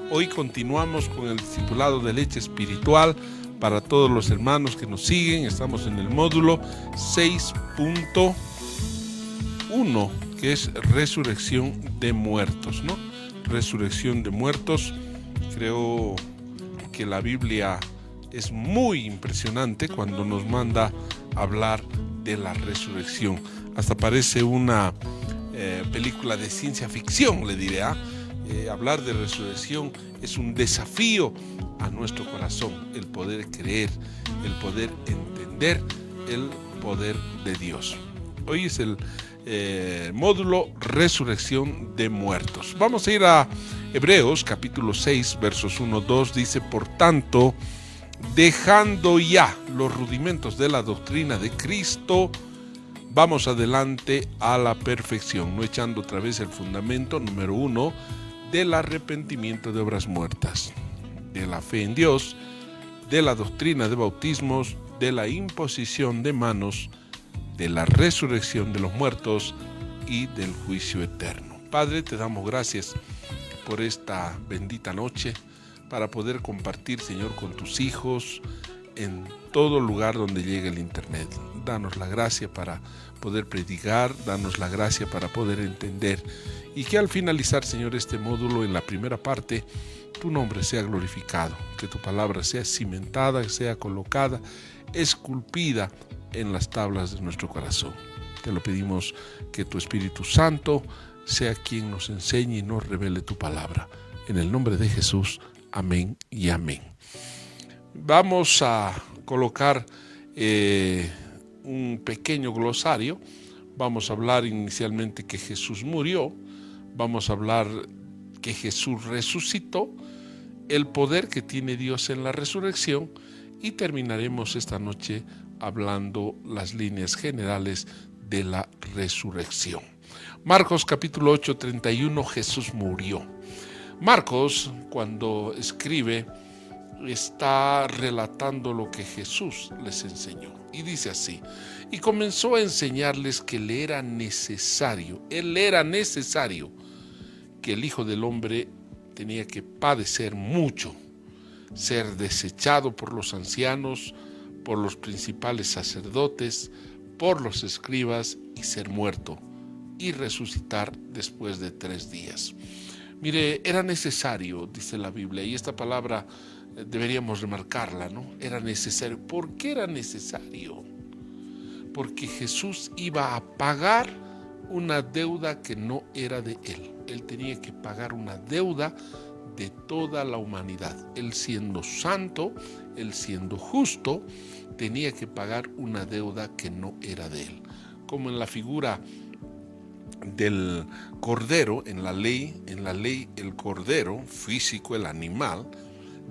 Hoy continuamos con el discipulado de leche espiritual para todos los hermanos que nos siguen. Estamos en el módulo 6.1, que es resurrección de muertos, ¿no? Resurrección de muertos. Creo que la Biblia es muy impresionante cuando nos manda a hablar de la resurrección. Hasta parece una película de ciencia ficción, le diré. Hablar de resurrección es un desafío a nuestro corazón, el poder creer, el poder entender el poder de Dios. Hoy es el módulo resurrección de muertos. Vamos a ir a Hebreos capítulo 6 versos 1-2. Dice: por tanto, dejando ya los rudimentos de la doctrina de Cristo, vamos adelante a la perfección, no echando otra vez el fundamento número 1 del arrepentimiento de obras muertas, de la fe en Dios, de la doctrina de bautismos, de la imposición de manos, de la resurrección de los muertos y del juicio eterno. Padre, te damos gracias por esta bendita noche para poder compartir, Señor, con tus hijos en todo lugar donde llegue el internet. Danos la gracia para poder predicar, danos la gracia para poder entender, y que al finalizar, Señor, este módulo, en la primera parte, tu nombre sea glorificado, que tu palabra sea cimentada, sea colocada, esculpida en las tablas de nuestro corazón. Te lo pedimos, que tu Espíritu Santo sea quien nos enseñe y nos revele tu palabra. En el nombre de Jesús, amén y amén. Vamos a colocar un pequeño glosario. Vamos a hablar inicialmente que Jesús murió. Vamos a hablar que Jesús resucitó, el poder que tiene Dios en la resurrección, y terminaremos esta noche hablando las líneas generales de la resurrección. Marcos capítulo 8, 31, Jesús murió. Marcos, cuando escribe, está relatando lo que Jesús les enseñó. Y dice así: y comenzó a enseñarles que él era necesario que el Hijo del Hombre tenía que padecer mucho, ser desechado por los ancianos, por los principales sacerdotes, por los escribas, y ser muerto, y resucitar después de 3 días. Mire, era necesario, dice la Biblia, y esta palabra deberíamos remarcarla, ¿no? Era necesario. ¿Por qué era necesario? Porque Jesús iba a pagar una deuda que no era de él. Él tenía que pagar una deuda de toda la humanidad. Él, siendo santo, él siendo justo, tenía que pagar una deuda que no era de él. Como en la figura del cordero, en la ley el cordero físico, el animal,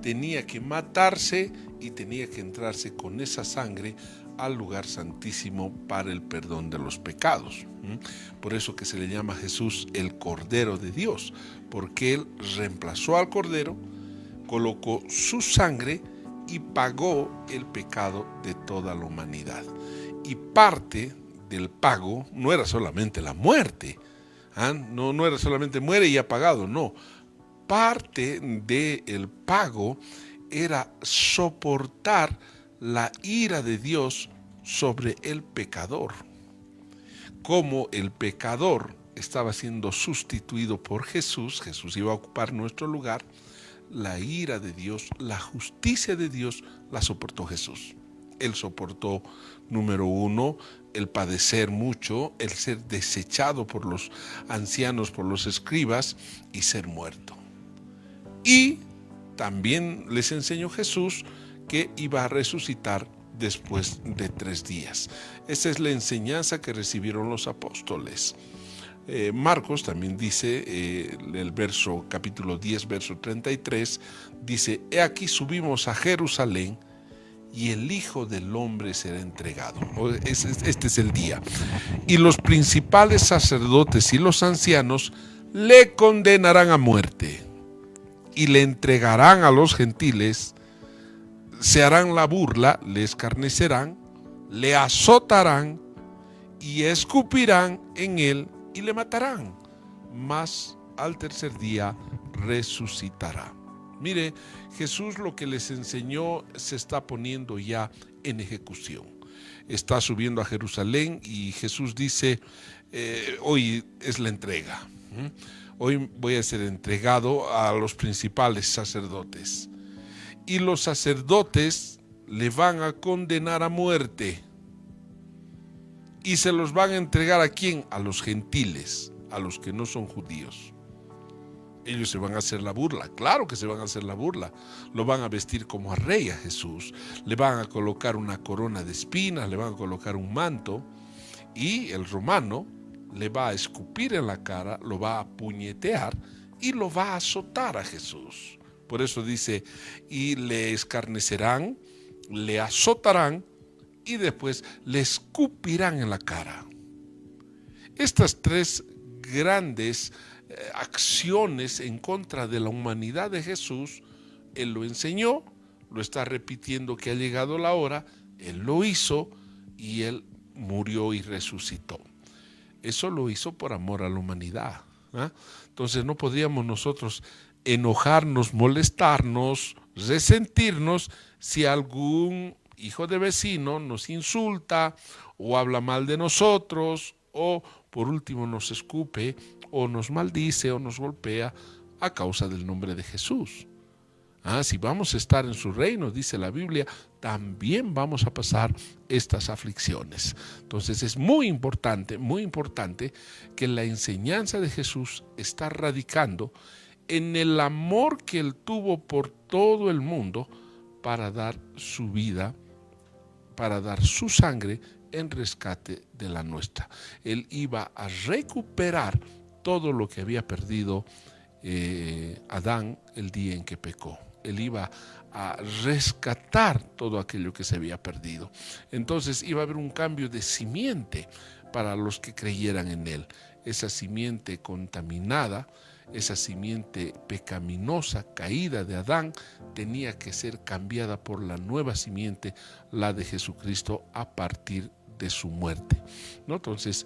tenía que matarse y tenía que entrarse con esa sangre al lugar santísimo para el perdón de los pecados. Por eso que se le llama a Jesús el Cordero de Dios, porque él reemplazó al cordero, colocó su sangre y pagó el pecado de toda la humanidad. Y parte del pago no era solamente la muerte, no era solamente muere y ha pagado, no. Parte del pago era soportar la ira de Dios sobre el pecador. Como el pecador estaba siendo sustituido por Jesús, Jesús iba a ocupar nuestro lugar, la ira de Dios, la justicia de Dios la soportó Jesús. Él soportó, número 1, el padecer mucho, el ser desechado por los ancianos, por los escribas, y ser muerto. Y también les enseñó Jesús que iba a resucitar después de 3 días. Esa es la enseñanza que recibieron los apóstoles. Marcos también dice, el capítulo 10, verso 33, dice: he aquí subimos a Jerusalén, y el Hijo del Hombre será entregado. Este es el día. Y los principales sacerdotes y los ancianos le condenarán a muerte, y le entregarán a los gentiles, se harán la burla, le escarnecerán, le azotarán y escupirán en él y le matarán, mas al tercer día resucitará. Mire, Jesús lo que les enseñó se está poniendo ya en ejecución. Está subiendo a Jerusalén y Jesús dice, hoy es la entrega. Hoy voy a ser entregado a los principales sacerdotes. Y los sacerdotes le van a condenar a muerte. Y se los van a entregar ¿a quién? A los gentiles, a los que no son judíos. Ellos se van a hacer la burla, claro que se van a hacer la burla. Lo van a vestir como a rey a Jesús, le van a colocar una corona de espinas, le van a colocar un manto, y el romano le va a escupir en la cara, lo va a puñetear y lo va a azotar a Jesús. Por eso dice, y le escarnecerán, le azotarán y después le escupirán en la cara. Estas tres grandes acciones en contra de la humanidad de Jesús, Él lo enseñó, lo está repitiendo que ha llegado la hora, Él lo hizo y Él murió y resucitó. Eso lo hizo por amor a la humanidad, ¿eh? Entonces no podríamos nosotros enojarnos, molestarnos, resentirnos si algún hijo de vecino nos insulta o habla mal de nosotros o por último nos escupe o nos maldice o nos golpea a causa del nombre de Jesús. Si vamos a estar en su reino, dice la Biblia, también vamos a pasar estas aflicciones. Entonces es muy importante que la enseñanza de Jesús está radicando en el amor que Él tuvo por todo el mundo para dar su vida, para dar su sangre en rescate de la nuestra. Él iba a recuperar todo lo que había perdido Adán el día en que pecó. Él iba a rescatar todo aquello que se había perdido. Entonces iba a haber un cambio de simiente para los que creyeran en Él. Esa simiente contaminada, esa simiente pecaminosa, caída de Adán, tenía que ser cambiada por la nueva simiente, la de Jesucristo, a partir de su muerte, ¿no? Entonces,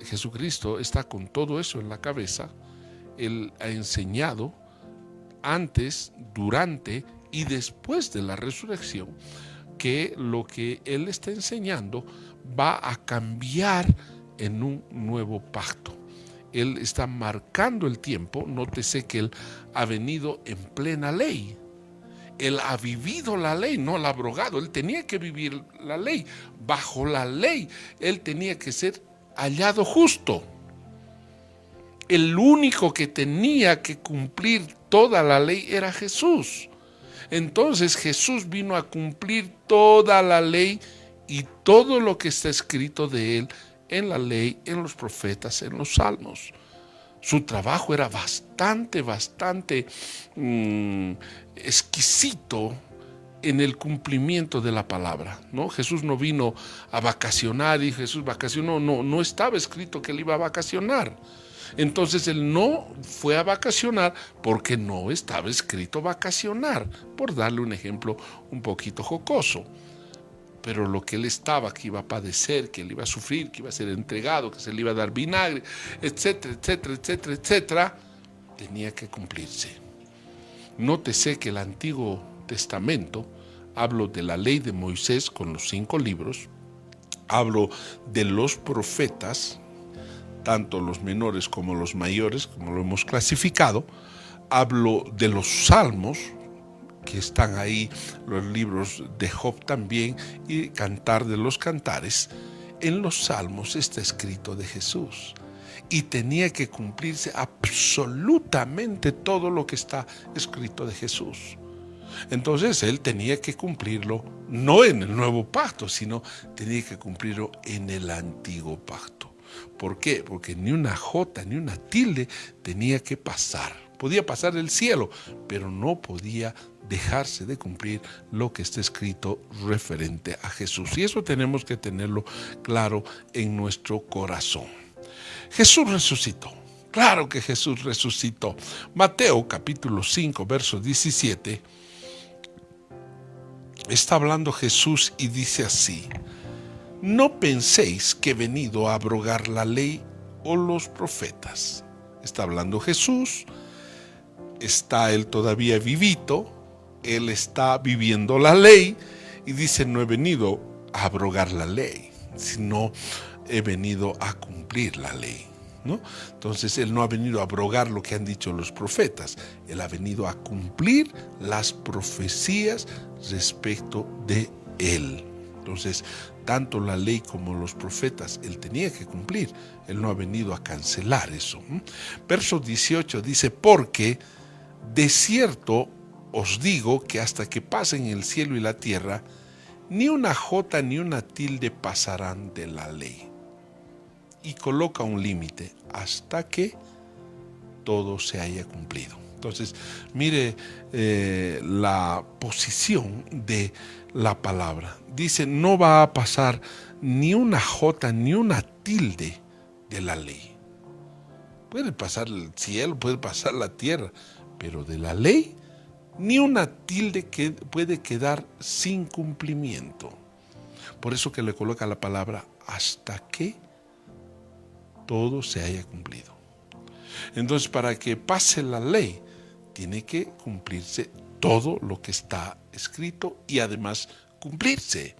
Jesucristo está con todo eso en la cabeza. Él ha enseñado antes, durante y después de la resurrección que lo que Él está enseñando va a cambiar en un nuevo pacto. Él está marcando el tiempo. Nótese que Él ha venido en plena ley. Él ha vivido la ley, no la ha abrogado. Él tenía que vivir la ley. Bajo la ley, Él tenía que ser hallado justo. El único que tenía que cumplir toda la ley era Jesús. Entonces Jesús vino a cumplir toda la ley y todo lo que está escrito de Él en la ley, en los profetas, en los salmos. Su trabajo era bastante exquisito en el cumplimiento de la palabra, ¿no? Jesús no vino a vacacionar y Jesús vacacionó, no estaba escrito que Él iba a vacacionar. Entonces Él no fue a vacacionar porque no estaba escrito vacacionar, por darle un ejemplo un poquito jocoso. Pero lo que Él estaba, que iba a padecer, que Él iba a sufrir, que iba a ser entregado, que se le iba a dar vinagre, etcétera, etcétera, etcétera, etcétera, tenía que cumplirse. Nótese que el Antiguo Testamento, hablo de la ley de Moisés con los 5 libros, hablo de los profetas, tanto los menores como los mayores, como lo hemos clasificado, hablo de los salmos, que están ahí, los libros de Job también, y Cantar de los Cantares. En los salmos está escrito de Jesús y tenía que cumplirse absolutamente todo lo que está escrito de Jesús. Entonces Él tenía que cumplirlo no en el nuevo pacto, sino tenía que cumplirlo en el antiguo pacto. ¿Por qué? Porque ni una jota ni una tilde tenía que pasar. Podía pasar el cielo, pero no podía dejarse de cumplir lo que está escrito referente a Jesús. Y eso tenemos que tenerlo claro en nuestro corazón. Jesús resucitó. Claro que Jesús resucitó. Mateo capítulo 5, verso 17. Está hablando Jesús y dice así: no penséis que he venido a abrogar la ley o los profetas. Está hablando Jesús está él todavía vivito, él está viviendo la ley y dice, no he venido a abrogar la ley, sino he venido a cumplir la ley, ¿no? Entonces él no ha venido a abrogar lo que han dicho los profetas, él ha venido a cumplir las profecías respecto de él. Entonces, tanto la ley como los profetas, él tenía que cumplir. Él no ha venido a cancelar eso. Verso 18 dice, porque de cierto os digo que hasta que pasen el cielo y la tierra, ni una jota ni una tilde pasarán de la ley. Y coloca un límite, hasta que todo se haya cumplido. Entonces, mire la posición de la palabra. Dice, no va a pasar ni una jota ni una tilde de la ley. Puede pasar el cielo, puede pasar la tierra, pero de la ley, ni una tilde que puede quedar sin cumplimiento. Por eso que le coloca la palabra, hasta que todo se haya cumplido. Entonces, para que pase la ley, tiene que cumplirse todo lo que está escrito y además cumplirse.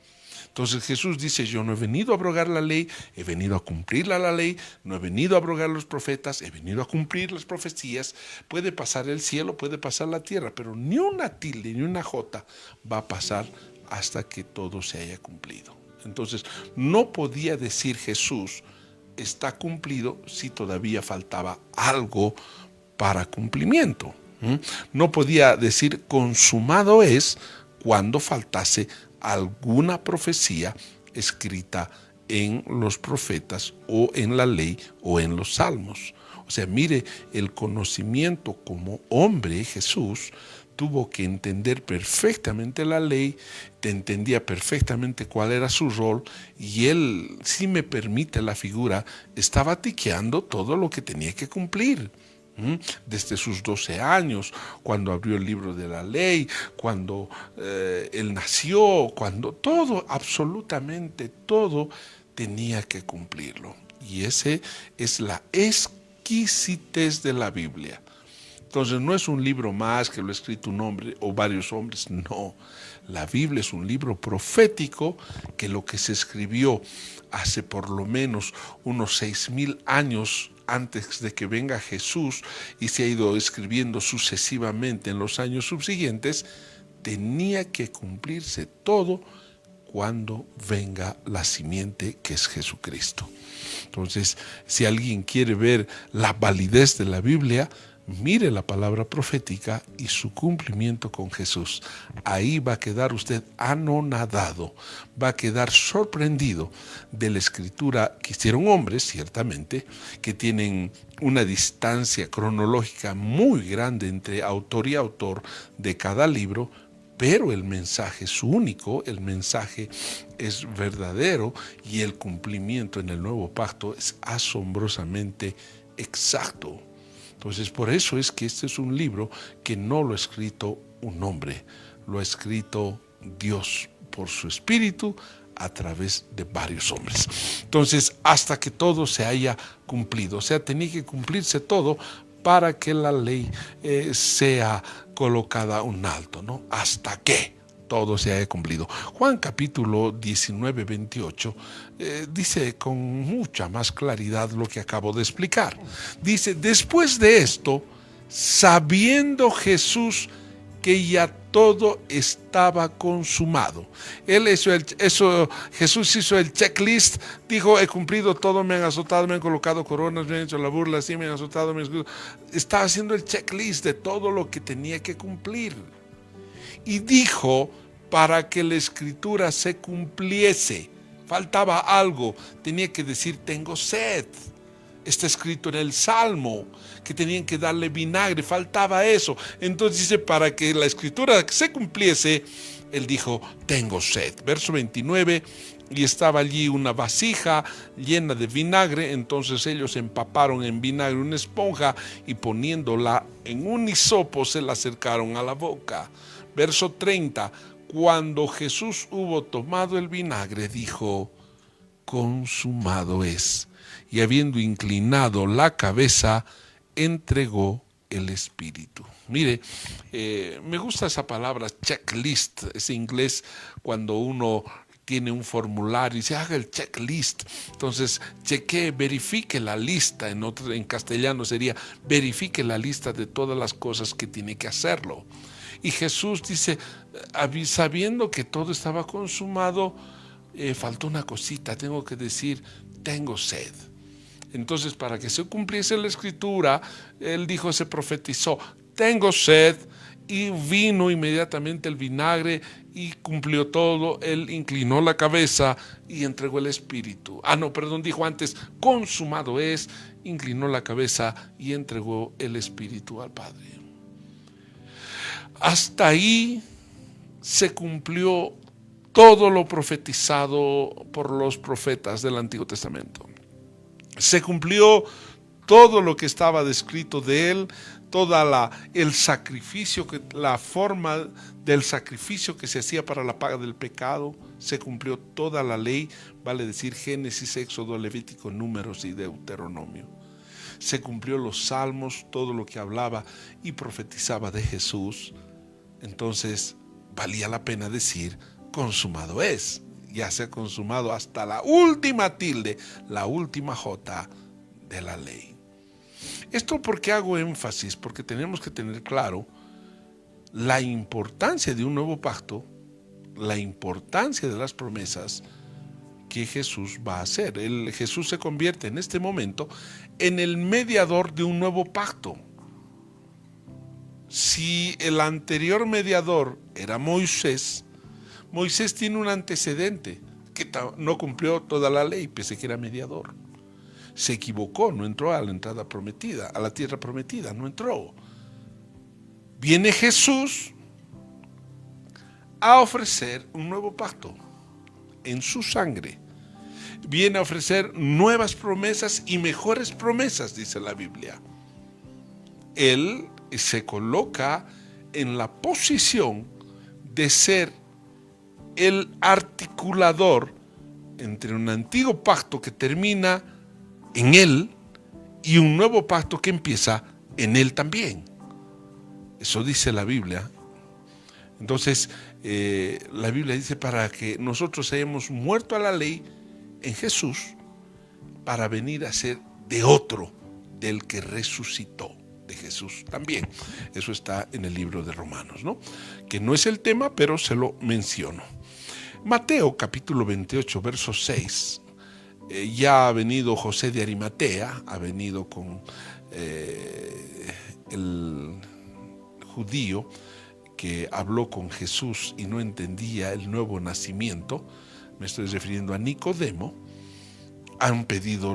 Entonces Jesús dice, yo no he venido a abrogar la ley, he venido a cumplir la ley, no he venido a abrogar los profetas, he venido a cumplir las profecías. Puede pasar el cielo, puede pasar la tierra, pero ni una tilde ni una jota va a pasar hasta que todo se haya cumplido. Entonces no podía decir Jesús, está cumplido, si todavía faltaba algo para cumplimiento. No podía decir consumado es cuando faltase alguna profecía escrita en los profetas o en la ley o en los salmos. O sea, mire, el conocimiento como hombre, Jesús tuvo que entender perfectamente la ley, entendía perfectamente cuál era su rol, y él, si me permite la figura, estaba tiqueando todo lo que tenía que cumplir. Desde sus 12 años, cuando abrió el libro de la ley, cuando él nació, cuando todo, absolutamente todo, tenía que cumplirlo. Y ese es la exquisitez de la Biblia. Entonces no es un libro más que lo ha escrito un hombre o varios hombres, no. La Biblia es un libro profético que lo que se escribió hace por lo menos unos 6,000 años antes de que venga Jesús y se ha ido escribiendo sucesivamente en los años subsiguientes, tenía que cumplirse todo cuando venga la simiente que es Jesucristo. Entonces, si alguien quiere ver la validez de la Biblia, mire la palabra profética y su cumplimiento con Jesús. Ahí va a quedar usted anonadado, va a quedar sorprendido de la escritura que hicieron hombres, ciertamente, que tienen una distancia cronológica muy grande entre autor y autor de cada libro, pero el mensaje es único, el mensaje es verdadero y el cumplimiento en el nuevo pacto es asombrosamente exacto. Entonces, por eso es que este es un libro que no lo ha escrito un hombre, lo ha escrito Dios por su Espíritu a través de varios hombres. Entonces, hasta que todo se haya cumplido, o sea, tenía que cumplirse todo para que la ley sea colocada a un alto, ¿no? Hasta que todo se haya cumplido. Juan capítulo 19, 28 dice con mucha más claridad lo que acabo de explicar. Dice, después de esto, sabiendo Jesús que ya todo estaba consumado. Jesús hizo el checklist, dijo, he cumplido todo, me han azotado, me han colocado coronas, me han hecho la burla, sí, me han azotado, estaba haciendo el checklist de todo lo que tenía que cumplir. Y dijo, para que la escritura se cumpliese, faltaba algo, tenía que decir, tengo sed. Está escrito en el Salmo que tenían que darle vinagre, faltaba eso. Entonces dice, para que la escritura se cumpliese, él dijo, tengo sed. Verso 29, y estaba allí una vasija llena de vinagre, entonces ellos empaparon en vinagre una esponja y poniéndola en un hisopo se la acercaron a la boca. Verso 30, cuando Jesús hubo tomado el vinagre, dijo, consumado es. Y habiendo inclinado la cabeza, entregó el Espíritu. Mire, me gusta esa palabra checklist, ese inglés cuando uno tiene un formulario y se haga el checklist. Entonces, chequee, verifique la lista. En castellano sería verifique la lista de todas las cosas que tiene que hacerlo. Y Jesús dice, sabiendo que todo estaba consumado, faltó una cosita, tengo que decir, tengo sed. Entonces, para que se cumpliese la escritura, él dijo, se profetizó, tengo sed, y vino inmediatamente el vinagre y cumplió todo. Él inclinó la cabeza y entregó el espíritu. Dijo antes, consumado es, inclinó la cabeza y entregó el espíritu al Padre. Hasta ahí se cumplió todo lo profetizado por los profetas del Antiguo Testamento. Se cumplió todo lo que estaba descrito de él, el sacrificio, la forma del sacrificio que se hacía para la paga del pecado. Se cumplió toda la ley, vale decir Génesis, Éxodo, Levítico, Números y Deuteronomio. Se cumplió los salmos, todo lo que hablaba y profetizaba de Jesús. Entonces valía la pena decir, consumado es. Ya se ha consumado hasta la última tilde, la última jota de la ley. ¿Esto por qué hago énfasis? Porque tenemos que tener claro la importancia de un nuevo pacto, la importancia de las promesas que Jesús va a hacer. Jesús se convierte en este momento en el mediador de un nuevo pacto. Si el anterior mediador era Moisés, Moisés tiene un antecedente que no cumplió toda la ley, pese a que era mediador. Se equivocó, no entró a la entrada prometida, a la tierra prometida, no entró. Viene Jesús a ofrecer un nuevo pacto en su sangre. Viene a ofrecer nuevas promesas y mejores promesas, dice la Biblia. Él se coloca en la posición de ser el articulador entre un antiguo pacto que termina en él y un nuevo pacto que empieza en él también. Eso dice la Biblia. Entonces, la Biblia dice para que nosotros hayamos muerto a la ley en Jesús, para venir a ser de otro, del que resucitó, de Jesús también. Eso está en el libro de Romanos, ¿no? Que no es el tema, pero se lo menciono. Mateo capítulo 28, verso 6. Ya ha venido José de Arimatea, ha venido con el judío que habló con Jesús y no entendía el nuevo nacimiento. Me estoy refiriendo a Nicodemo. Han pedido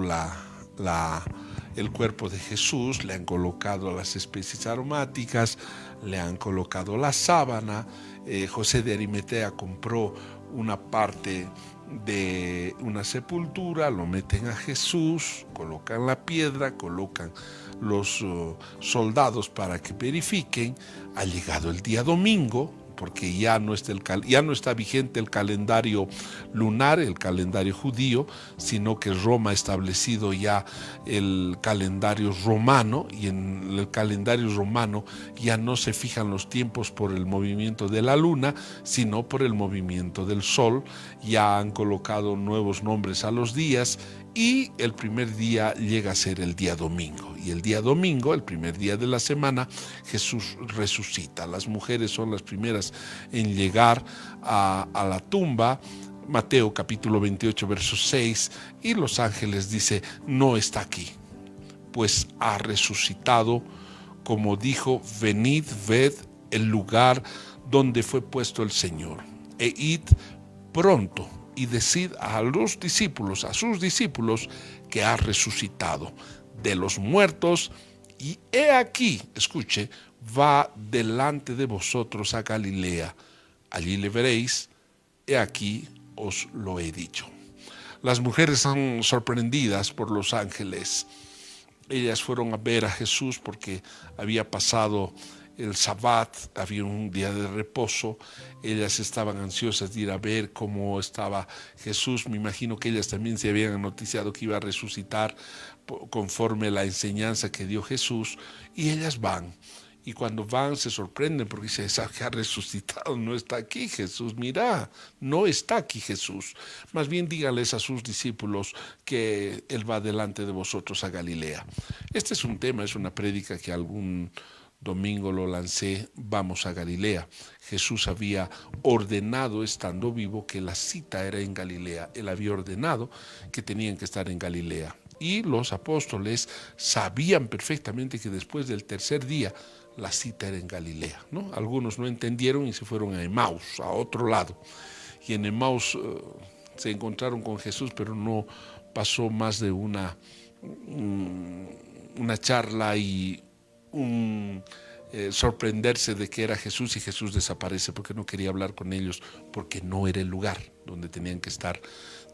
el cuerpo de Jesús, le han colocado las especies aromáticas, le han colocado la sábana. José de Arimatea compró una parte de una sepultura, lo meten a Jesús, colocan la piedra, colocan los soldados para que verifiquen. Ha llegado el día domingo, porque ya no está vigente el calendario lunar, el calendario judío, sino que Roma ha establecido ya el calendario romano, y en el calendario romano ya no se fijan los tiempos por el movimiento de la luna, sino por el movimiento del sol. Ya han colocado nuevos nombres a los días y el primer día llega a ser el día domingo. Y el día domingo, el primer día de la semana, Jesús resucita. Las mujeres son las primeras en llegar a la tumba. Mateo capítulo 28, verso 6. Y los ángeles dice, no está aquí, pues ha resucitado, como dijo, venid, ved el lugar donde fue puesto el Señor. E id pronto y decid a sus discípulos, que ha resucitado de los muertos, y he aquí, escuche, va delante de vosotros a Galilea, allí le veréis, he aquí os lo he dicho. Las mujeres son sorprendidas por los ángeles. Ellas fueron a ver a Jesús porque había pasado el Sabbat, había un día de reposo. Ellas estaban ansiosas de ir a ver cómo estaba Jesús. Me imagino que ellas también se habían noticiado que iba a resucitar conforme la enseñanza que dio Jesús, y ellas van. Y cuando van se sorprenden porque dice, esa que ha resucitado no está aquí Jesús, mira, no está aquí Jesús. Más bien díganles a sus discípulos que Él va delante de vosotros a Galilea. Este es un tema, es una prédica que algún domingo lo lancé, vamos a Galilea. Jesús había ordenado, estando vivo, que la cita era en Galilea. Él había ordenado que tenían que estar en Galilea. Y los apóstoles sabían perfectamente que después del tercer día la cita era en Galilea, ¿no? Algunos no entendieron y se fueron a Emaús, a otro lado. Y en Emaús se encontraron con Jesús, pero no pasó más de una charla y sorprenderse de que era Jesús, y Jesús desaparece porque no quería hablar con ellos, porque no era el lugar donde tenían que estar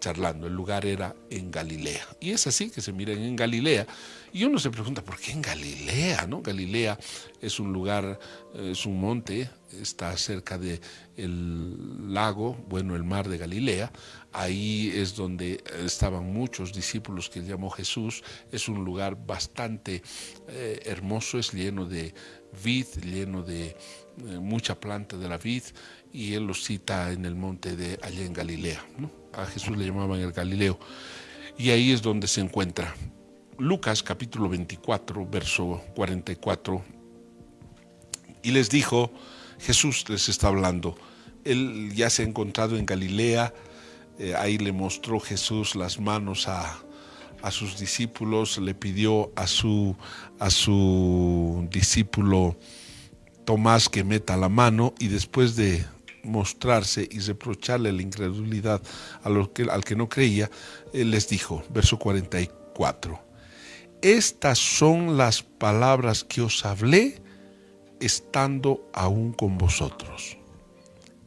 charlando. El lugar era en Galilea, y es así que se miran en Galilea, y uno se pregunta, ¿por qué en Galilea? ¿No? Galilea es un lugar, es un monte, está cerca del lago, bueno, el mar de Galilea. Ahí es donde estaban muchos discípulos que llamó Jesús. Es un lugar bastante hermoso, es lleno de vid, lleno de mucha planta de la vid, y él los cita en el monte de allá en Galilea, ¿no? A Jesús le llamaban el Galileo, y ahí es donde se encuentra. Lucas capítulo 24, verso 44, y les dijo, Jesús les está hablando, él ya se ha encontrado en Galilea. Ahí le mostró Jesús las manos a sus discípulos, le pidió a su discípulo Tomás que meta la mano, y después de mostrarse y reprocharle la incredulidad al que no creía, les dijo, verso 44, estas son las palabras que os hablé estando aún con vosotros,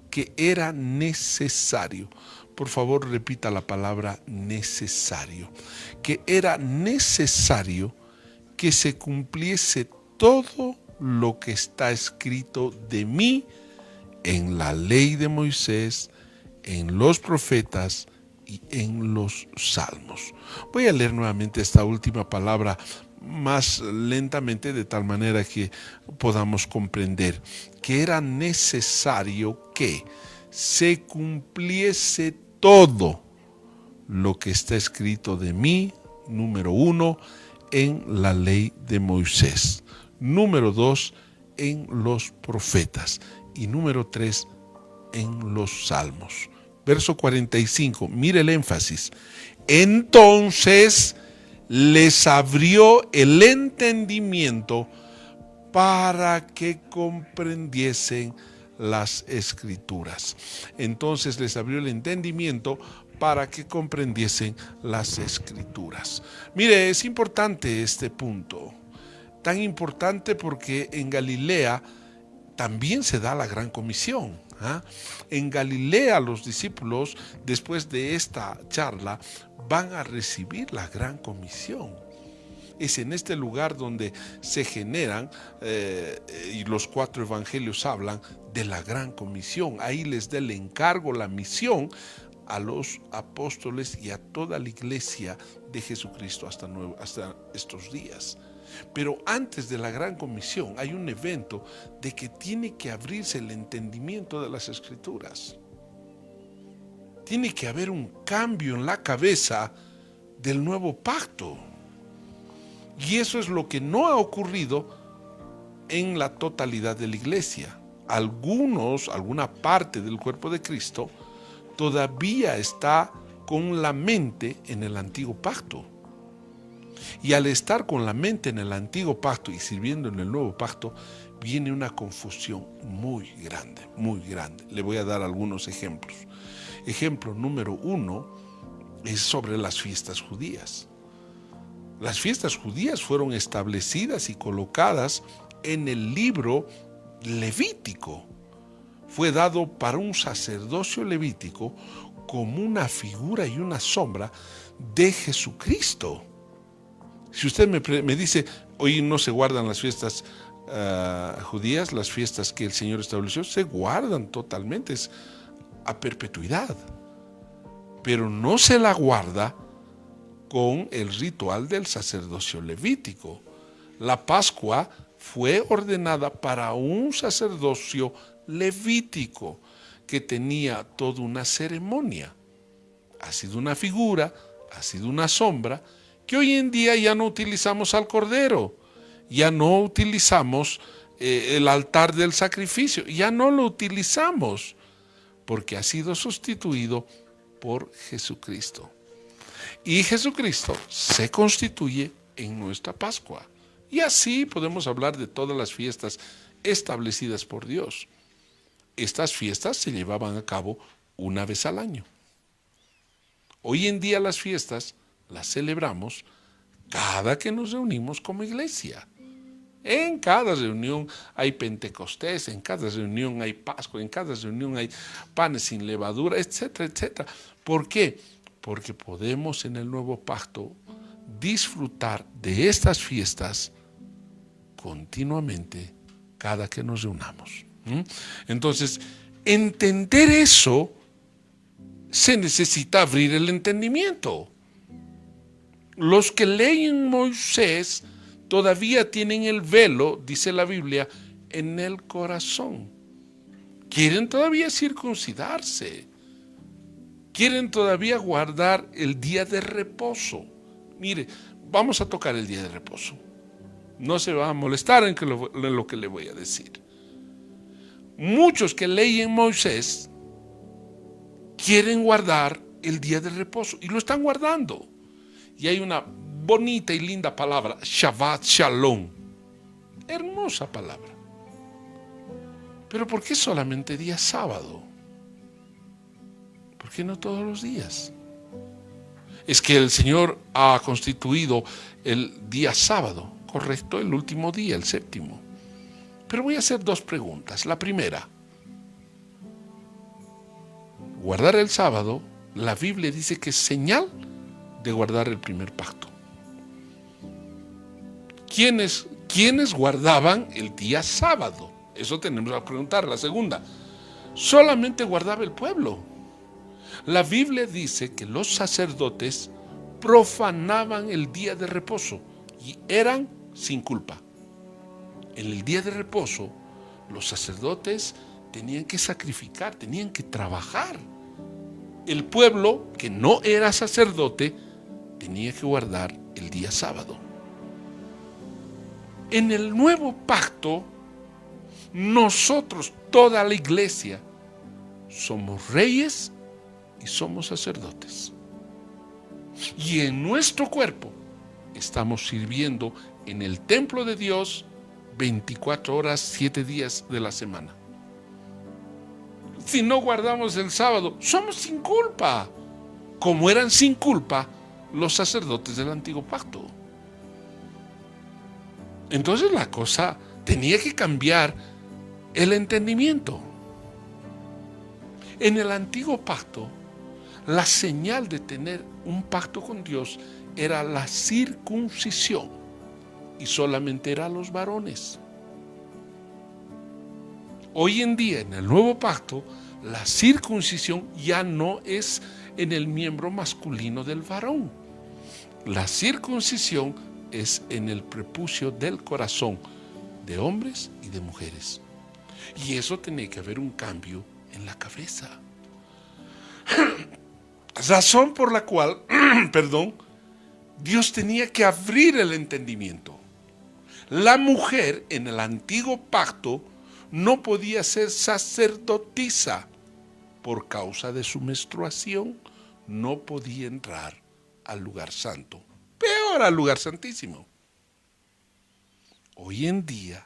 que era necesario. Por favor, repita la palabra necesario. Que era necesario que se cumpliese todo lo que está escrito de mí en la ley de Moisés, en los profetas y en los salmos. Voy a leer nuevamente esta última palabra más lentamente, de tal manera que podamos comprender que era necesario que se cumpliese todo lo que está escrito de mí, número 1, en la ley de Moisés, número 2, en los profetas, y número 3, en los salmos. Verso 45, mire el énfasis. Entonces les abrió el entendimiento para que comprendiesen las escrituras. Entonces les abrió el entendimiento para que comprendiesen las escrituras. Mire, es importante este punto, tan importante porque en Galilea también se da la gran comisión. En Galilea los discípulos, después de esta charla, van a recibir la gran comisión. Es en este lugar donde se generan, y los 4 evangelios hablan de la gran comisión. Ahí les da el encargo, la misión a los apóstoles y a toda la iglesia de Jesucristo hasta estos días. Pero antes de la gran comisión hay un evento de que tiene que abrirse el entendimiento de las escrituras. Tiene que haber un cambio en la cabeza del nuevo pacto. Y eso es lo que no ha ocurrido en la totalidad de la iglesia. Alguna parte del cuerpo de Cristo todavía está con la mente en el antiguo pacto. Y al estar con la mente en el antiguo pacto y sirviendo en el nuevo pacto, viene una confusión muy grande, muy grande. Le voy a dar algunos ejemplos. Ejemplo número 1 es sobre las fiestas judías. Las fiestas judías fueron establecidas y colocadas en el libro levítico. Fue dado para un sacerdocio levítico como una figura y una sombra de Jesucristo. Si usted me dice, hoy no se guardan las fiestas judías, las fiestas que el Señor estableció, se guardan totalmente, es a perpetuidad. Pero no se la guarda con el ritual del sacerdocio levítico. La Pascua fue ordenada para un sacerdocio levítico que tenía toda una ceremonia. Ha sido una figura, ha sido una sombra, que hoy en día ya no utilizamos al Cordero, ya no utilizamos el altar del sacrificio, ya no lo utilizamos, porque ha sido sustituido por Jesucristo. Y Jesucristo se constituye en nuestra Pascua. Y así podemos hablar de todas las fiestas establecidas por Dios. Estas fiestas se llevaban a cabo una vez al año. Hoy en día las fiestas las celebramos cada que nos reunimos como iglesia. En cada reunión hay Pentecostés, en cada reunión hay Pascua, en cada reunión hay panes sin levadura, etcétera, etcétera. ¿Por qué? Porque podemos en el nuevo pacto disfrutar de estas fiestas continuamente cada que nos reunamos. Entonces, entender eso, se necesita abrir el entendimiento. Los que leen Moisés todavía tienen el velo, dice la Biblia, en el corazón. Quieren todavía circuncidarse. Quieren todavía guardar el día de reposo. Mire, vamos a tocar el día de reposo. No se va a molestar en lo que le voy a decir. Muchos que leen Moisés quieren guardar el día de reposo y lo están guardando. Y hay una bonita y linda palabra, Shabbat Shalom. Hermosa palabra. Pero ¿por qué solamente día sábado? ¿Por qué no todos los días? Es que el Señor ha constituido el día sábado, correcto, el último día, el séptimo. Pero voy a hacer dos preguntas. La primera, guardar el sábado, la Biblia dice que es señal de guardar el primer pacto. ¿Quiénes guardaban el día sábado? Eso tenemos que preguntar. La segunda, solamente guardaba el pueblo. La Biblia dice que los sacerdotes profanaban el día de reposo y eran sin culpa. En el día de reposo, los sacerdotes tenían que sacrificar, tenían que trabajar. El pueblo que no era sacerdote tenía que guardar el día sábado. En el nuevo pacto, nosotros, toda la iglesia, somos reyes y somos sacerdotes. Y en nuestro cuerpo estamos sirviendo en el templo de Dios 24 horas, 7 días de la semana. Si no guardamos el sábado, somos sin culpa, como eran sin culpa los sacerdotes del antiguo pacto. Entonces la cosa tenía que cambiar el entendimiento. En el antiguo pacto, la señal de tener un pacto con Dios era la circuncisión, y solamente era a los varones. Hoy en día, en el nuevo pacto, la circuncisión ya no es en el miembro masculino del varón. La circuncisión es en el prepucio del corazón de hombres y de mujeres. Y eso tiene que haber un cambio en la cabeza. Razón por la cual, Dios tenía que abrir el entendimiento. La mujer en el antiguo pacto no podía ser sacerdotisa por causa de su menstruación, no podía entrar al lugar santo, peor al lugar santísimo. Hoy en día,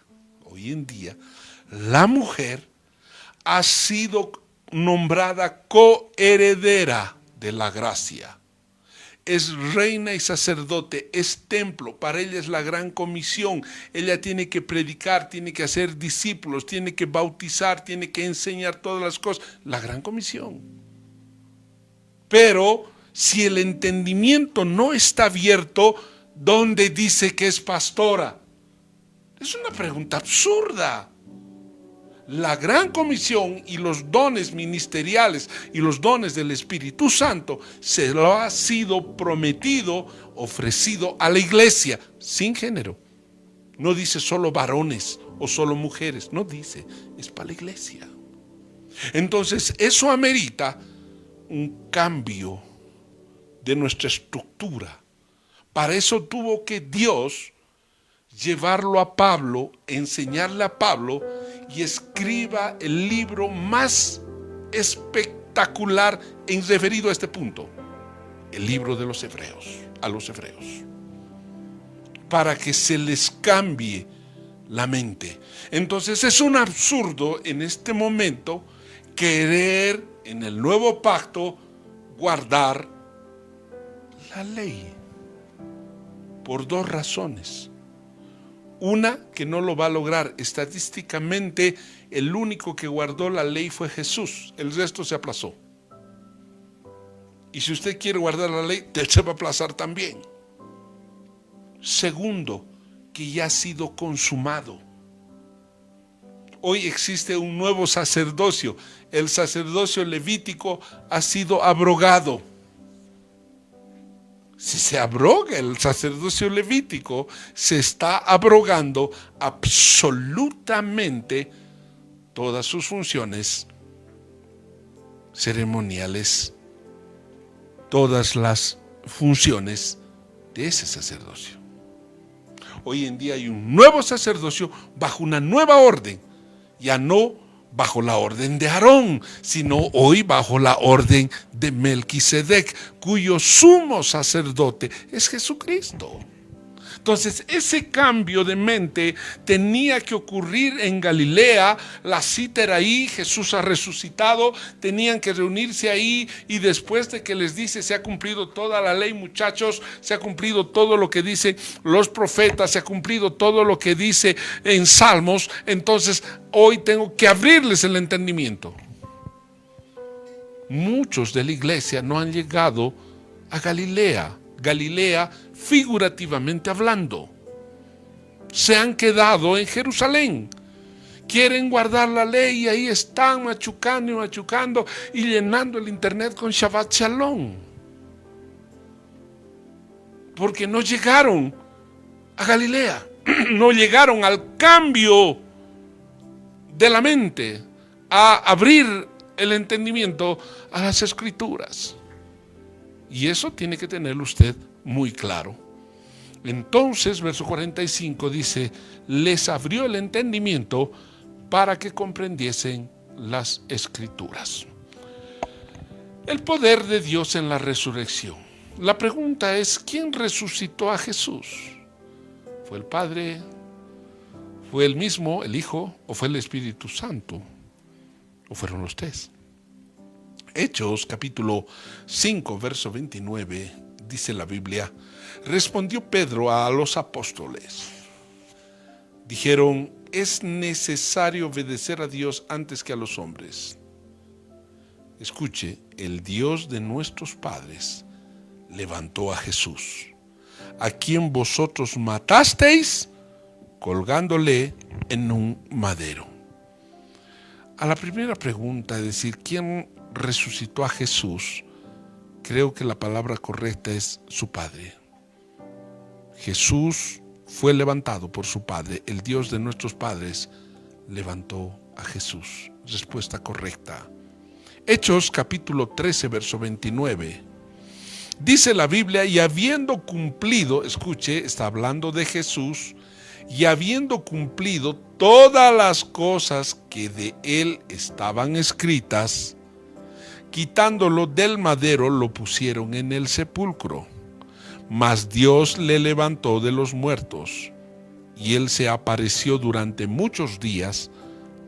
la mujer ha sido nombrada coheredera de la gracia. Es reina y sacerdote, es templo, para ella es la gran comisión. Ella tiene que predicar, tiene que hacer discípulos, tiene que bautizar, tiene que enseñar todas las cosas, la gran comisión. Pero si el entendimiento no está abierto, ¿dónde dice que es pastora? Es una pregunta absurda. La gran comisión y los dones ministeriales y los dones del Espíritu Santo se lo ha sido prometido, ofrecido a la iglesia, sin género. No dice solo varones o solo mujeres, no dice, es para la iglesia. Entonces eso amerita un cambio de nuestra estructura. Para eso tuvo que Dios llevarlo a Pablo, enseñarle a Pablo y escriba el libro más espectacular en referido a este punto, el libro de los Hebreos, a los Hebreos, para que se les cambie la mente. Entonces es un absurdo en este momento querer en el nuevo pacto guardar la ley por dos razones. Una, que no lo va a lograr. Estadísticamente, el único que guardó la ley fue Jesús. El resto se aplazó. Y si usted quiere guardar la ley, él se va a aplazar también. Segundo, que ya ha sido consumado. Hoy existe un nuevo sacerdocio. El sacerdocio levítico ha sido abrogado. Si se abroga el sacerdocio levítico, se está abrogando absolutamente todas sus funciones ceremoniales, todas las funciones de ese sacerdocio. Hoy en día hay un nuevo sacerdocio bajo una nueva orden, ya no bajo la orden de Aarón, sino hoy bajo la orden de Melquisedec, cuyo sumo sacerdote es Jesucristo. Entonces ese cambio de mente tenía que ocurrir en Galilea. La cita era ahí, Jesús ha resucitado, tenían que reunirse ahí, y después de que les dice: se ha cumplido toda la ley, muchachos, se ha cumplido todo lo que dicen los profetas, se ha cumplido todo lo que dice en Salmos, entonces hoy tengo que abrirles el entendimiento. Muchos de la iglesia no han llegado a Galilea figurativamente hablando. Se han quedado en Jerusalén. Quieren guardar la ley y ahí están machucando y machucando y llenando el internet con Shabbat Shalom. Porque no llegaron a Galilea, no llegaron al cambio de la mente, a abrir el entendimiento a las Escrituras. Y eso tiene que tenerlo usted muy claro. Entonces, verso 45 dice: les abrió el entendimiento para que comprendiesen las Escrituras. El poder de Dios en la resurrección. La pregunta es: ¿quién resucitó a Jesús? ¿Fue el Padre? ¿Fue él mismo, el Hijo? ¿O fue el Espíritu Santo? ¿O fueron los tres? Hechos capítulo 5 verso 29 dice la Biblia: respondió Pedro a los apóstoles. Dijeron: es necesario obedecer a Dios antes que a los hombres. Escuche, el Dios de nuestros padres levantó a Jesús, a quien vosotros matasteis colgándole en un madero. A la primera pregunta, es decir, ¿quién resucitó a Jesús? Creo que la palabra correcta es su Padre. Jesús fue levantado por su Padre. El Dios de nuestros padres levantó a Jesús. Respuesta correcta. Hechos capítulo 13 verso 29. Dice la Biblia: y habiendo cumplido, escuche, está hablando de Jesús, y habiendo cumplido todas las cosas que de él estaban escritas, quitándolo del madero, lo pusieron en el sepulcro. Mas Dios le levantó de los muertos, y él se apareció durante muchos días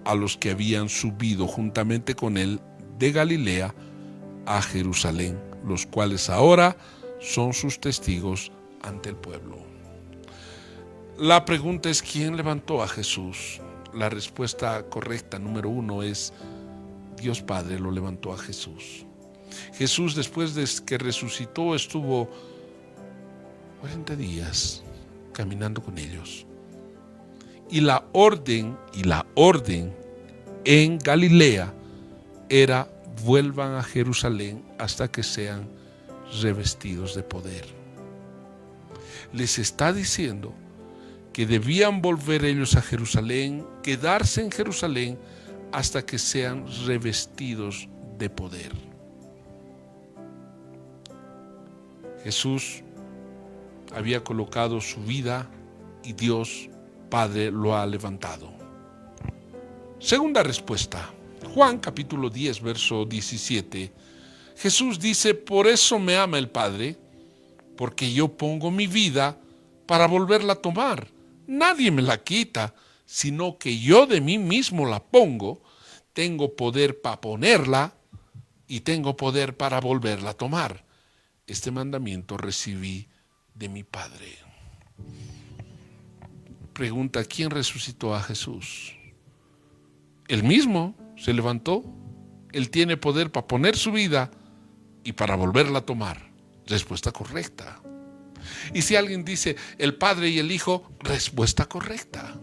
a los que habían subido juntamente con él de Galilea a Jerusalén, los cuales ahora son sus testigos ante el pueblo. La pregunta es: ¿quién levantó a Jesús? La respuesta correcta, número 1, es Dios Padre lo levantó a Jesús. Jesús, después de que resucitó, estuvo 40 días caminando con ellos. Y la orden en Galilea era: vuelvan a Jerusalén hasta que sean revestidos de poder. Les está diciendo que debían volver ellos a Jerusalén, quedarse en Jerusalén hasta que sean revestidos de poder. Jesús había colocado su vida y Dios Padre lo ha levantado. Segunda respuesta, Juan capítulo 10, verso 17. Jesús dice: por eso me ama el Padre, porque yo pongo mi vida para volverla a tomar. Nadie me la quita, sino que yo de mí mismo la pongo. Tengo poder para ponerla y tengo poder para volverla a tomar. Este mandamiento recibí de mi Padre. Pregunta: ¿quién resucitó a Jesús? Él mismo se levantó. Él tiene poder para poner su vida y para volverla a tomar. Respuesta correcta. Y si alguien dice el Padre y el Hijo, respuesta correcta.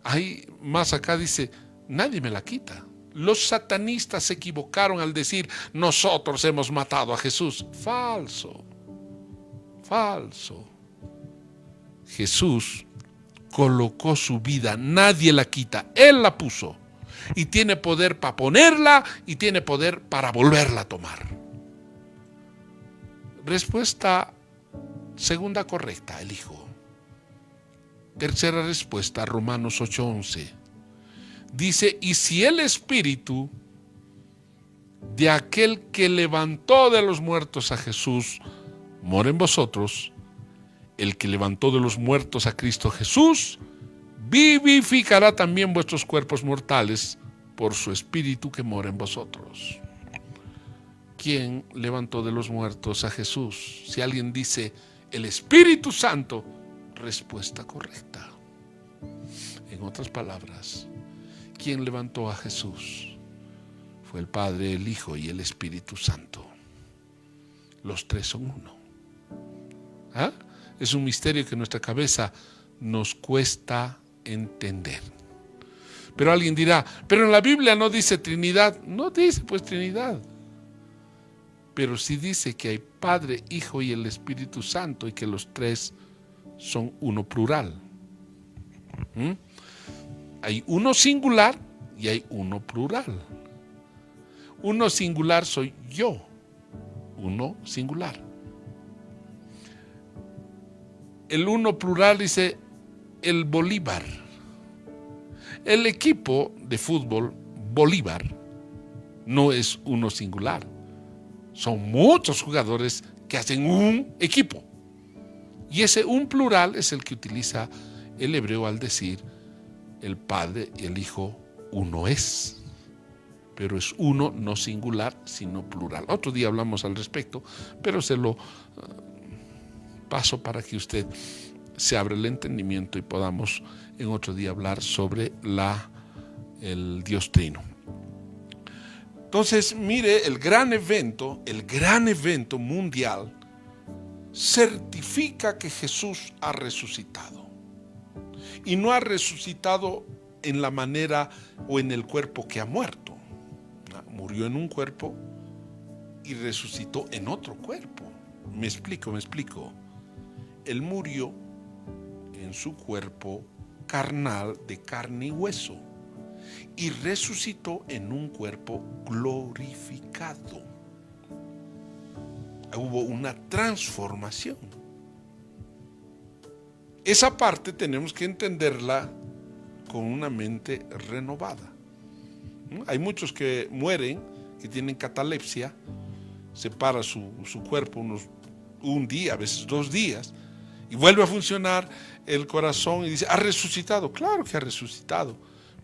Hay más acá, dice: nadie me la quita. Los satanistas se equivocaron al decir: nosotros hemos matado a Jesús. Falso. Jesús colocó su vida, nadie la quita, Él la puso. Y tiene poder para ponerla y tiene poder para volverla a tomar. Respuesta segunda correcta, el Hijo. Tercera respuesta, Romanos 8:11. Dice: y si el Espíritu de aquel que levantó de los muertos a Jesús mora en vosotros, el que levantó de los muertos a Cristo Jesús vivificará también vuestros cuerpos mortales por su Espíritu que mora en vosotros. ¿Quién levantó de los muertos a Jesús? Si alguien dice el Espíritu Santo, respuesta correcta. En otras palabras, ¿quién levantó a Jesús? Fue el Padre, el Hijo y el Espíritu Santo. Los tres son uno. Es un misterio que en nuestra cabeza nos cuesta entender. Pero alguien dirá: pero en la Biblia no dice Trinidad. No dice pues Trinidad. Pero sí dice que hay Padre, Hijo y el Espíritu Santo, y que los tres son uno plural. Hay uno singular y hay uno plural. Uno singular soy yo. Uno singular. El uno plural dice el Bolívar. El equipo de fútbol Bolívar no es uno singular. Son muchos jugadores que hacen un equipo. Y ese un plural es el que utiliza el hebreo al decir el Padre y el Hijo uno es. Pero es uno no singular, sino plural. Otro día hablamos al respecto, pero se lo paso para que usted se abra el entendimiento y podamos en otro día hablar sobre el Dios Trino. Entonces, mire, el gran evento mundial certifica que Jesús ha resucitado. Y no ha resucitado en la manera o en el cuerpo que ha muerto. Murió en un cuerpo y resucitó en otro cuerpo. Me explico. Él murió en su cuerpo carnal de carne y hueso y resucitó en un cuerpo glorificado. Hubo una transformación. Esa parte tenemos que entenderla con una mente renovada. Hay muchos que mueren, que tienen catalepsia, se para su cuerpo un día, a veces 2 días, y vuelve a funcionar el corazón y dice: ¿ha resucitado? Claro que ha resucitado,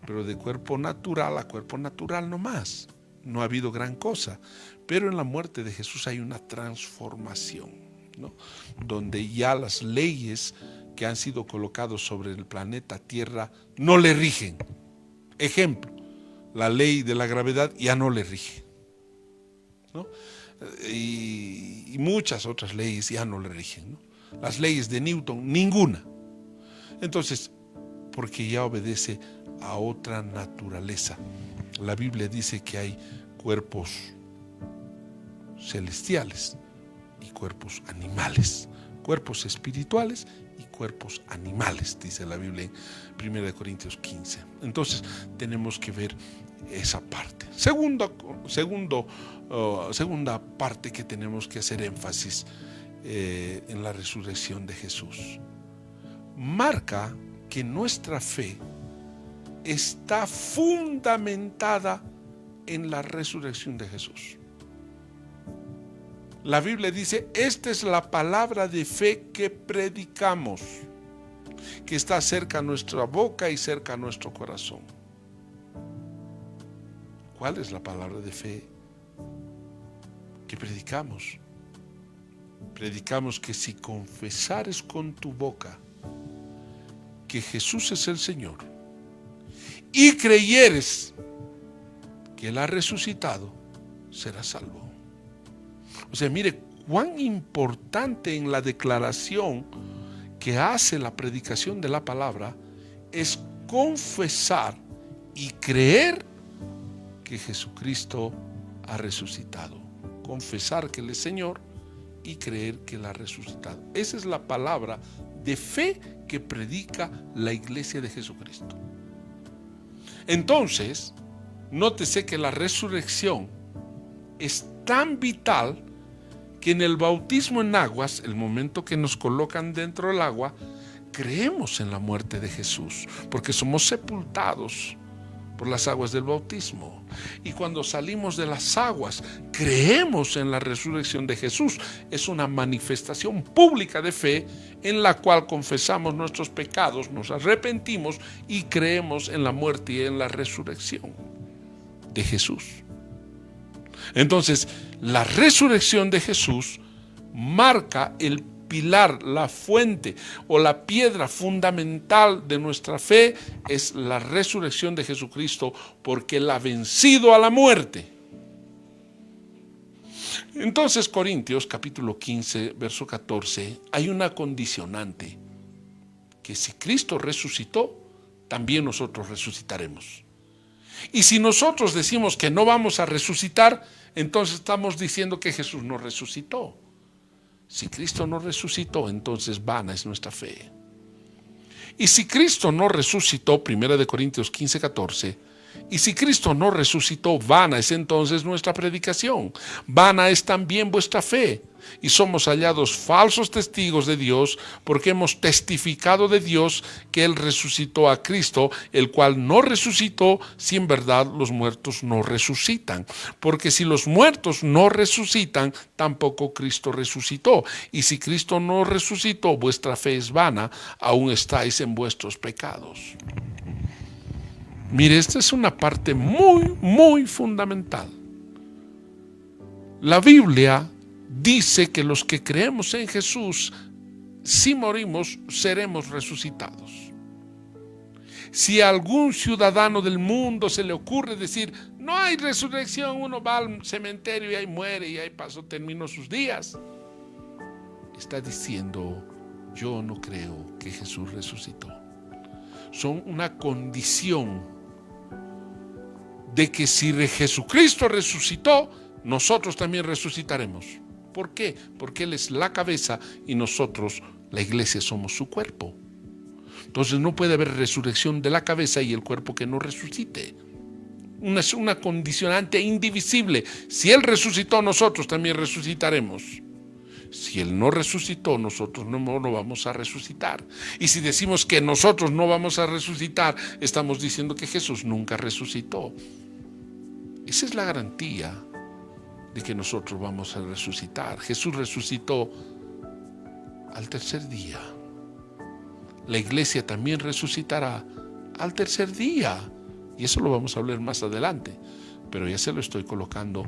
pero de cuerpo natural a cuerpo natural no más. No ha habido gran cosa. Pero en la muerte de Jesús hay una transformación, ¿no? Donde ya las leyes que han sido colocadas sobre el planeta Tierra no le rigen. Ejemplo, la ley de la gravedad ya no le rige, ¿no? Y muchas otras leyes ya no le rigen, ¿no? Las leyes de Newton, ninguna. Entonces, porque ya obedece a otra naturaleza. La Biblia dice que hay cuerpos celestiales y cuerpos animales, cuerpos espirituales y cuerpos animales, dice la Biblia en 1 Corintios 15. Entonces tenemos que ver esa parte. Segunda parte que tenemos que hacer énfasis en la resurrección de Jesús. Marca que nuestra fe está fundamentada en la resurrección de Jesús. La Biblia dice, esta es la palabra de fe que predicamos, que está cerca a nuestra boca y cerca a nuestro corazón. ¿Cuál es la palabra de fe que predicamos? Predicamos que si confesares con tu boca que Jesús es el Señor y creyeres que Él ha resucitado, serás salvo. O sea, mire cuán importante en la declaración que hace la predicación de la palabra es confesar y creer que Jesucristo ha resucitado. Confesar que Él es Señor y creer que Él ha resucitado. Esa es la palabra de fe que predica la iglesia de Jesucristo. Entonces, nótese que la resurrección es tan vital que en el bautismo en aguas, el momento que nos colocan dentro del agua, creemos en la muerte de Jesús, porque somos sepultados por las aguas del bautismo. Y cuando salimos de las aguas, creemos en la resurrección de Jesús. Es una manifestación pública de fe en la cual confesamos nuestros pecados, nos arrepentimos y creemos en la muerte y en la resurrección de Jesús. Entonces, la resurrección de Jesús marca el pilar, la fuente o la piedra fundamental de nuestra fe es la resurrección de Jesucristo, porque Él ha vencido a la muerte. Entonces, Corintios capítulo 15, verso 14, hay una condicionante, que si Cristo resucitó, también nosotros resucitaremos. Y si nosotros decimos que no vamos a resucitar, entonces estamos diciendo que Jesús no resucitó. Si Cristo no resucitó, entonces vana es nuestra fe. Y si Cristo no resucitó, 1 Corintios 15, 14, y si Cristo no resucitó, vana es entonces nuestra predicación, vana es también vuestra fe. Y somos hallados falsos testigos de Dios, porque hemos testificado de Dios que Él resucitó a Cristo, el cual no resucitó, si en verdad los muertos no resucitan. Porque si los muertos no resucitan, tampoco Cristo resucitó. Y si Cristo no resucitó, vuestra fe es vana, aún estáis en vuestros pecados. Mire, esta es una parte muy, muy fundamental. La Biblia dice que los que creemos en Jesús, si morimos, seremos resucitados. Si a algún ciudadano del mundo se le ocurre decir, no hay resurrección, uno va al cementerio y ahí muere y ahí terminó sus días, está diciendo, yo no creo que Jesús resucitó. Son una condición de que si Jesucristo resucitó, nosotros también resucitaremos. ¿Por qué? Porque Él es la cabeza y nosotros, la iglesia, somos su cuerpo. Entonces no puede haber resurrección de la cabeza y el cuerpo que no resucite. Es una condicionante indivisible. Si Él resucitó, nosotros también resucitaremos. Si Él no resucitó, nosotros no vamos a resucitar. Y si decimos que nosotros no vamos a resucitar, estamos diciendo que Jesús nunca resucitó. Esa es la garantía de que nosotros vamos a resucitar. Jesús resucitó al tercer día. La iglesia también resucitará al tercer día. Y eso lo vamos a hablar más adelante. Pero ya se lo estoy colocando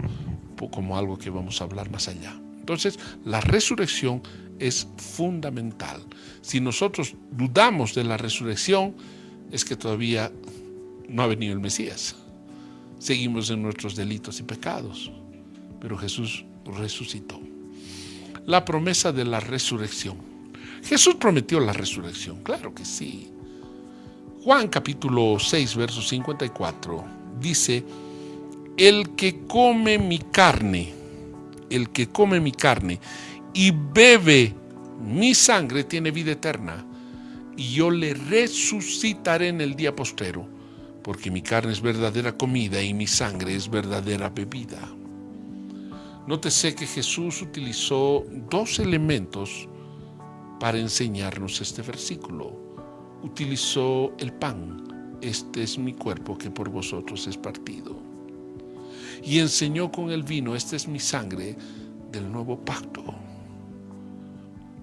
como algo que vamos a hablar más allá. Entonces, la resurrección es fundamental. Si nosotros dudamos de la resurrección, es que todavía no ha venido el Mesías. Seguimos en nuestros delitos y pecados. Pero Jesús resucitó. La promesa de la resurrección. Jesús prometió la resurrección, claro que sí. Juan capítulo 6, verso 54, dice: el que come mi carne y bebe mi sangre tiene vida eterna, y yo le resucitaré en el día postrero, porque mi carne es verdadera comida y mi sangre es verdadera bebida. Nótese que Jesús utilizó dos elementos para enseñarnos este versículo. Utilizó el pan: este es mi cuerpo que por vosotros es partido. Y enseñó con el vino: esta es mi sangre del nuevo pacto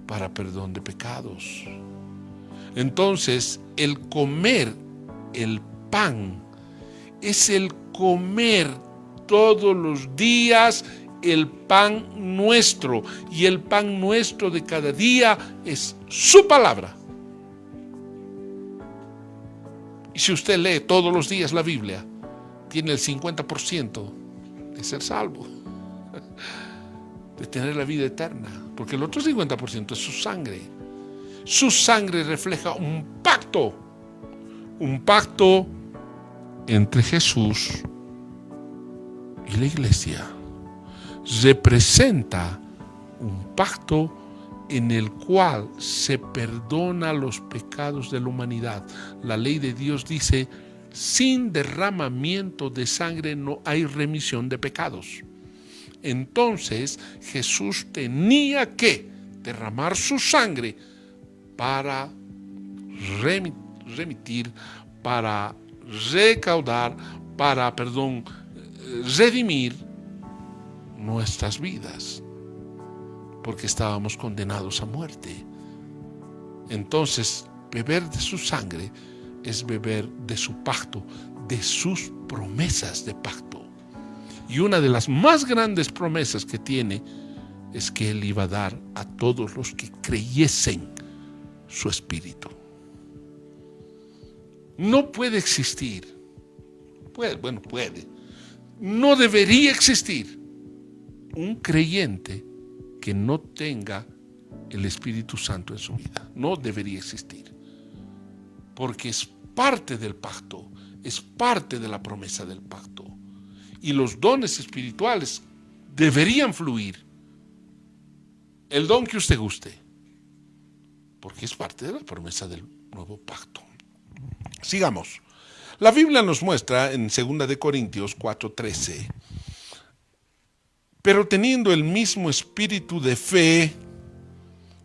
para perdón de pecados. Entonces, el comer el pan es el comer todos los días el pan nuestro, y el pan nuestro de cada día es su palabra. Y si usted lee todos los días la Biblia, tiene el 50% de ser salvo, de tener la vida eterna, porque el otro 50% es su sangre. Su sangre refleja un pacto entre Jesús y la iglesia. Representa un pacto en el cual se perdona los pecados de la humanidad. La ley de Dios dice: sin derramamiento de sangre no hay remisión de pecados. Entonces Jesús tenía que derramar su sangre para remitir, para recaudar, para, redimir nuestras vidas, porque estábamos condenados a muerte. Entonces, beber de su sangre es beber de su pacto, de sus promesas de pacto. Y una de las más grandes promesas que tiene es que Él iba a dar a todos los que creyesen su espíritu. No puede existir, puede, no debería existir un creyente que no tenga el Espíritu Santo en su vida. No debería existir, porque es parte del pacto, es parte de la promesa del pacto. Y los dones espirituales deberían fluir, el don que usted guste, porque es parte de la promesa del nuevo pacto. Sigamos. La Biblia nos muestra en 2 de Corintios 4:13: pero teniendo el mismo espíritu de fe,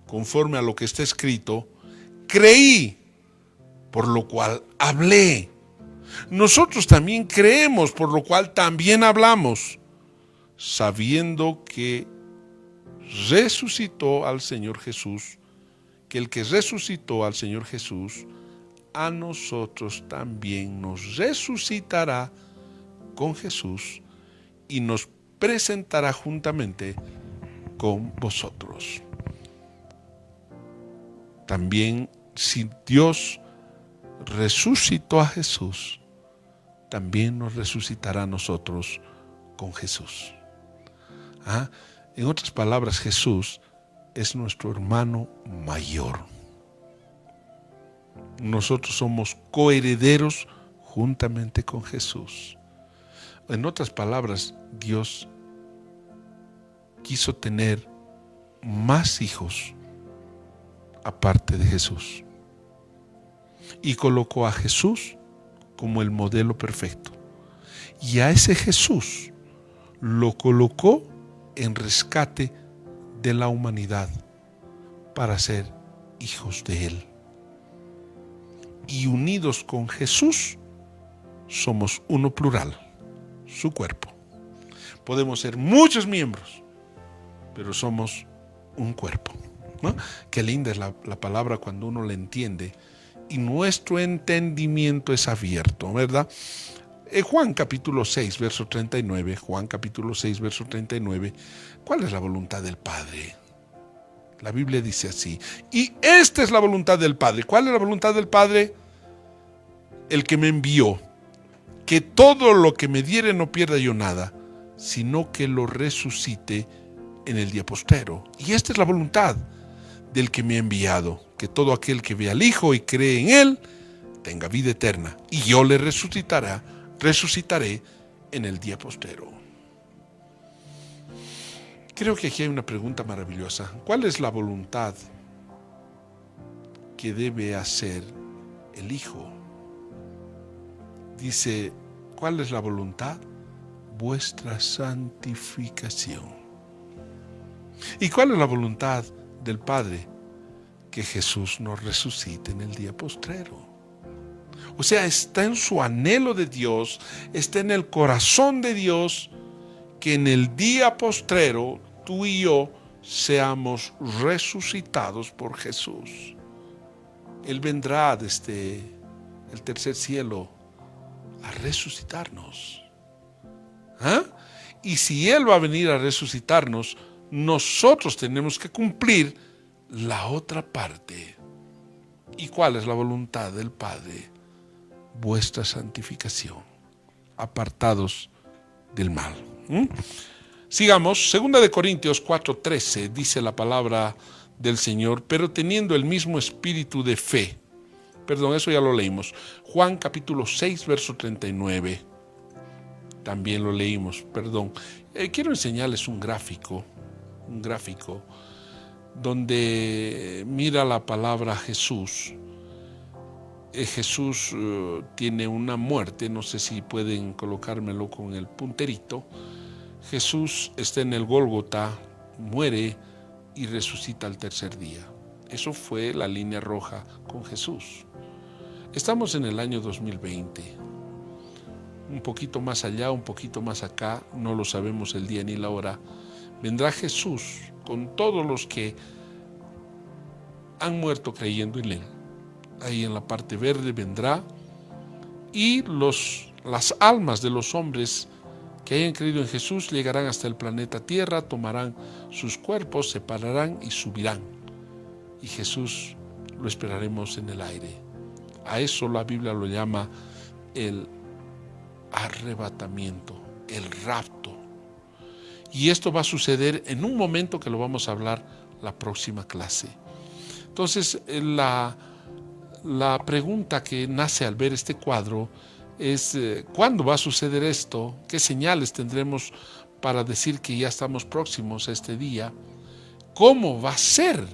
conforme a lo que está escrito, creí, por lo cual hablé. Nosotros también creemos, por lo cual también hablamos, sabiendo que resucitó al Señor Jesús, que el que resucitó al Señor Jesús, a nosotros también nos resucitará con Jesús y nos presentará juntamente con vosotros. También, si Dios resucitó a Jesús, también nos resucitará a nosotros con Jesús. En otras palabras, Jesús es nuestro hermano mayor. Nosotros somos coherederos juntamente con Jesús. En otras palabras, Dios quiso tener más hijos aparte de Jesús, y colocó a Jesús como el modelo perfecto, y a ese Jesús lo colocó en rescate de la humanidad para ser hijos de Él. Y unidos con Jesús somos uno plural, su cuerpo. Podemos ser muchos miembros, pero somos un cuerpo, ¿no? Qué linda es la palabra cuando uno la entiende y nuestro entendimiento es abierto, ¿verdad? Juan capítulo 6, verso 39, Juan capítulo 6, verso 39, ¿cuál es la voluntad del Padre? La Biblia dice así: y esta es la voluntad del Padre. ¿Cuál es la voluntad del Padre? El que me envió, que todo lo que me diere no pierda yo nada, sino que lo resucite en el día postrero. Y esta es la voluntad, del que me ha enviado, que todo aquel que ve al Hijo y cree en Él, tenga vida eterna, y yo le resucitaré en el día postrero. Creo que aquí hay una pregunta maravillosa. ¿Cuál es la voluntad que debe hacer el Hijo? Dice, ¿cuál es la voluntad? Vuestra santificación. ¿Y cuál es la voluntad del Padre? Que Jesús nos resucite en el día postrero. O sea, está en su anhelo de Dios, está en el corazón de Dios, que en el día postrero tú y yo seamos resucitados por Jesús. Él vendrá desde el tercer cielo a resucitarnos. Y si Él va a venir a resucitarnos, nosotros tenemos que cumplir la otra parte. ¿Y cuál es la voluntad del Padre? Vuestra santificación, apartados del mal. Sigamos, 2 Corintios 4:13, dice la palabra del Señor, pero teniendo el mismo espíritu de fe. Perdón, eso ya lo leímos. Juan capítulo 6, verso 39. También lo leímos, perdón. Quiero enseñarles un gráfico donde mira la palabra Jesús. Jesús tiene una muerte, no sé si pueden colocármelo con el punterito. Jesús está en el Gólgota, muere y resucita al tercer día. Eso fue la línea roja con Jesús. Estamos en el año 2020. Un poquito más allá, un poquito más acá, no lo sabemos el día ni la hora. Vendrá Jesús con todos los que han muerto creyendo en Él. Ahí en la parte verde vendrá, y las almas de los hombres que hayan creído en Jesús llegarán hasta el planeta Tierra, tomarán sus cuerpos, se pararán y subirán. Y Jesús lo esperaremos en el aire. A eso la Biblia lo llama el arrebatamiento, el rapto. Y esto va a suceder en un momento que lo vamos a hablar la próxima clase. Entonces, la pregunta que nace al ver este cuadro es ¿cuándo va a suceder esto? ¿Qué señales tendremos para decir que ya estamos próximos a este día? ¿Cómo va a ser?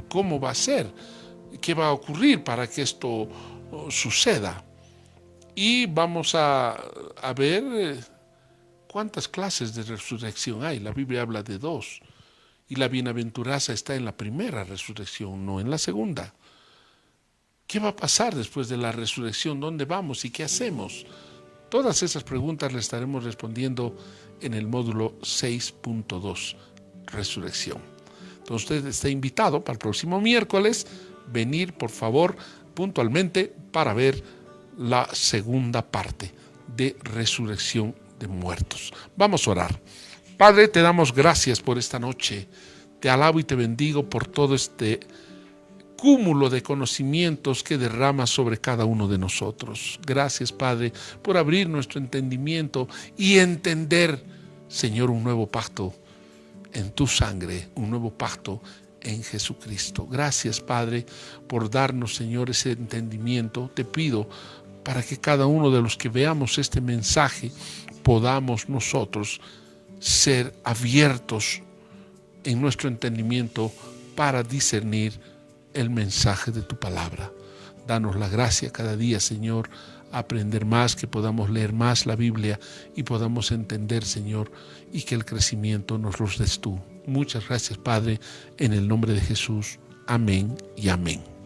¿Cómo va a ser? ¿Qué va a ocurrir para que esto suceda? Y vamos a ver cuántas clases de resurrección hay. La Biblia habla de 2. Y la bienaventuranza está en la primera resurrección, no en la segunda. ¿Qué va a pasar después de la resurrección? ¿Dónde vamos y qué hacemos? Todas esas preguntas le estaremos respondiendo en el módulo 6.2, resurrección. Entonces usted está invitado para el próximo miércoles venir, por favor, puntualmente para ver la segunda parte de resurrección de muertos. Vamos a orar. Padre, te damos gracias por esta noche. Te alabo y te bendigo por todo este cúmulo de conocimientos que derramas sobre cada uno de nosotros. Gracias, Padre, por abrir nuestro entendimiento y entender, Señor, un nuevo pacto en tu sangre, un nuevo pacto en Jesucristo. Gracias, Padre, por darnos, Señor, ese entendimiento. Te pido para que cada uno de los que veamos este mensaje podamos nosotros ser abiertos en nuestro entendimiento para discernir el mensaje de tu palabra. Danos la gracia cada día, Señor, a aprender más, que podamos leer más la Biblia y podamos entender, Señor, y que el crecimiento nos lo des tú. Muchas gracias, Padre, en el nombre de Jesús. Amén y amén.